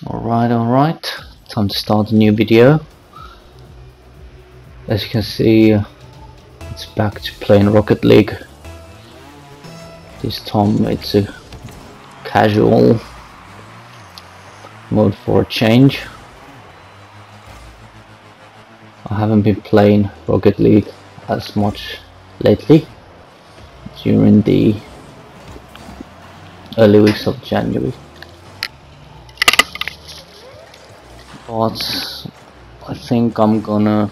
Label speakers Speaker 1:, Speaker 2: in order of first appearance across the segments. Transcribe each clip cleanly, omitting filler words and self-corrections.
Speaker 1: Alright, time to start a new video. As you can see, it's back to playing Rocket League. This time it's a casual mode for a change. I haven't been playing Rocket League as much lately during the early weeks of January. But I think I'm gonna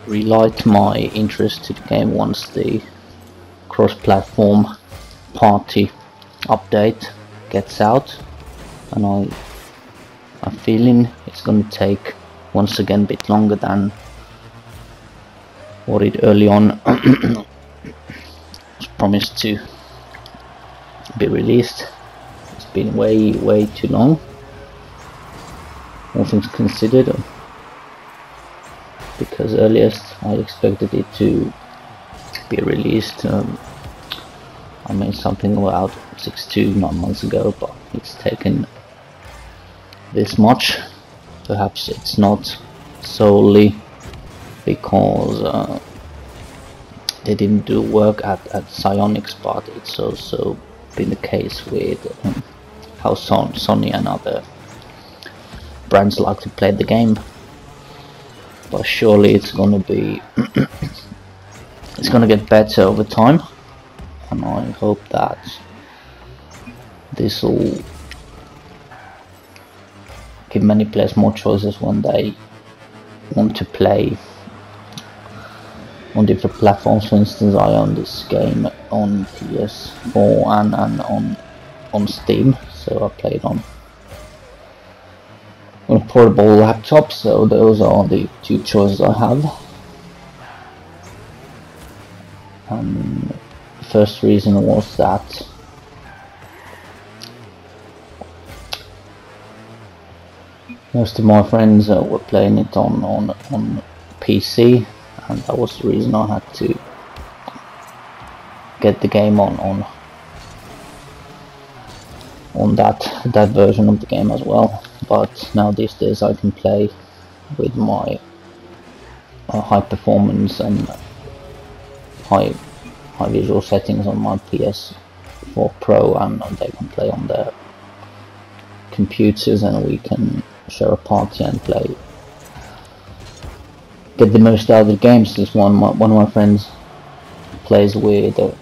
Speaker 1: relight my interest to the game once the cross-platform party update gets out, and I'm feeling it's gonna take once again a bit longer than what it early on was promised to be released. It's been way too long, all things considered, because earliest I expected it to be released I mean something about 6 to 9 months ago, but it's taken this much. Perhaps it's not solely because they didn't do work at Psyonix, but it's also been the case with how Sony and other brands like to play the game. But surely it's gonna be it's gonna get better over time, and I hope that this will give many players more choices when they want to play on different platforms. For instance, I own this game on PS4 and on Steam, so I play it on a portable laptop, so those are the two choices I have. The first reason was that most of my friends were playing it on PC, and that was the reason I had to get the game on that version of the game as well. But now these days I can play with my high performance and high visual settings on my PS4 Pro, and they can play on their computers, and we can share a party and get the most out of the games. This one of my friends plays with the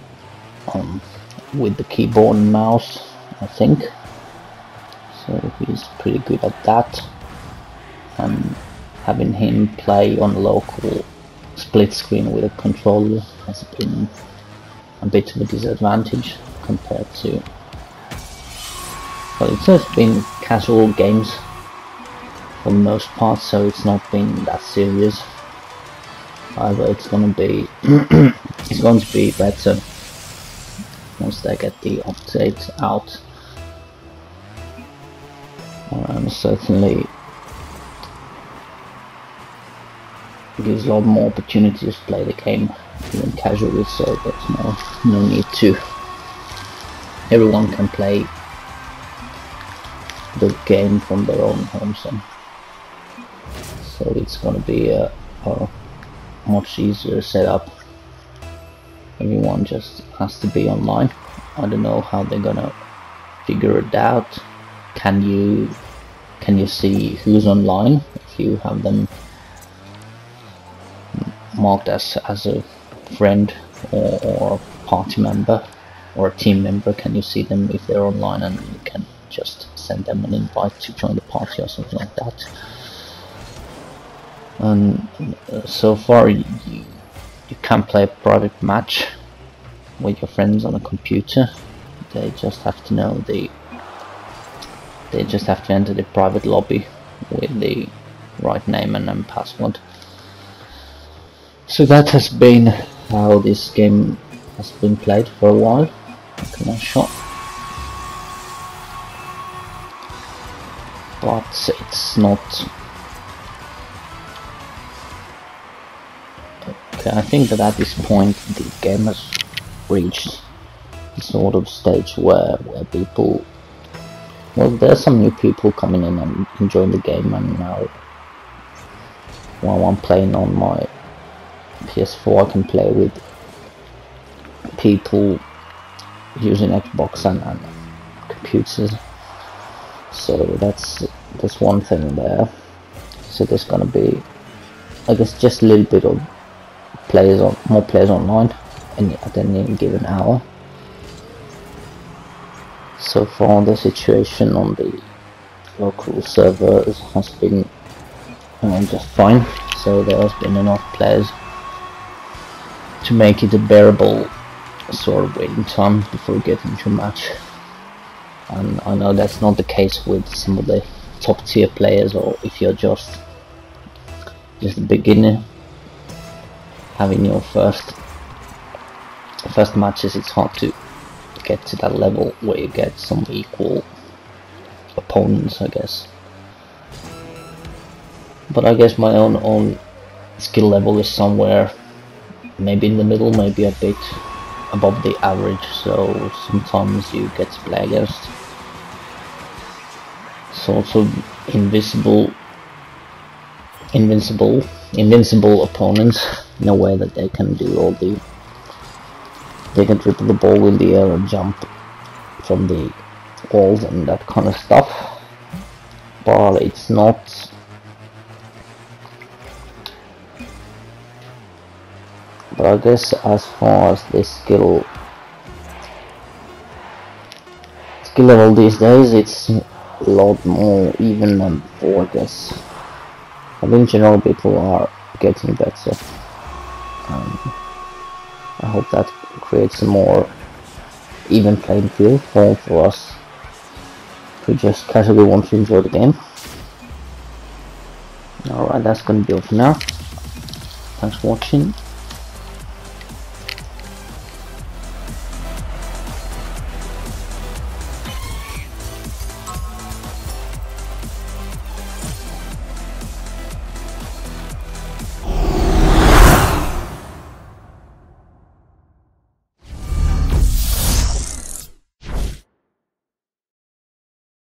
Speaker 1: keyboard and mouse, I think, so he's pretty good at that, and having him play on a local split screen with a controller has been a bit of a disadvantage compared to, well, it's just been casual games for the most part, so it's not been that serious. However, it's going to be better once they get the update out, and certainly gives a lot more opportunities to play the game even casually, so there's no need to, everyone can play the game from their own homes, so it's going to be a much easier setup. Everyone just has to be online. I don't know how they're gonna figure it out. Can you see who's online if you have them marked as a friend or a party member or a team member? Can you see them if they're online, and you can just send them an invite to join the party or something like that? And so far you can play a private match with your friends on a computer. They just have to know they just have to enter the private lobby with the right name and password. So that has been how this game has been played for a while. Okay, nice shot. But it's not. Okay, I think that at this point the game has reached the sort of stage where people well, there's some new people coming in and enjoying the game, and now while I'm playing on my PS4 I can play with people using Xbox and computers, so that's one thing there. So there's gonna be, I guess, just a little bit of more players online at any given hour. So far the situation on the local servers has been just fine, so there has been enough players to make it a bearable sort of waiting time before we get into a match. And I know that's not the case with some of the top tier players, or if you're just a beginner having your first matches, it's hard to get to that level where you get some equal opponents, I guess. But I guess my own skill level is somewhere maybe in the middle, maybe a bit above the average, so sometimes you get to play against sort of invincible opponents, in a way that they can do they can dribble the ball in the air and jump from the walls and that kind of stuff, but it's not but I guess as far as this skill level these days, it's a lot more even than before, I guess. I think in general people are getting better. I hope that creates a more even playing field for us who just casually want to enjoy the game. Alright, that's gonna be all for now. Thanks for watching.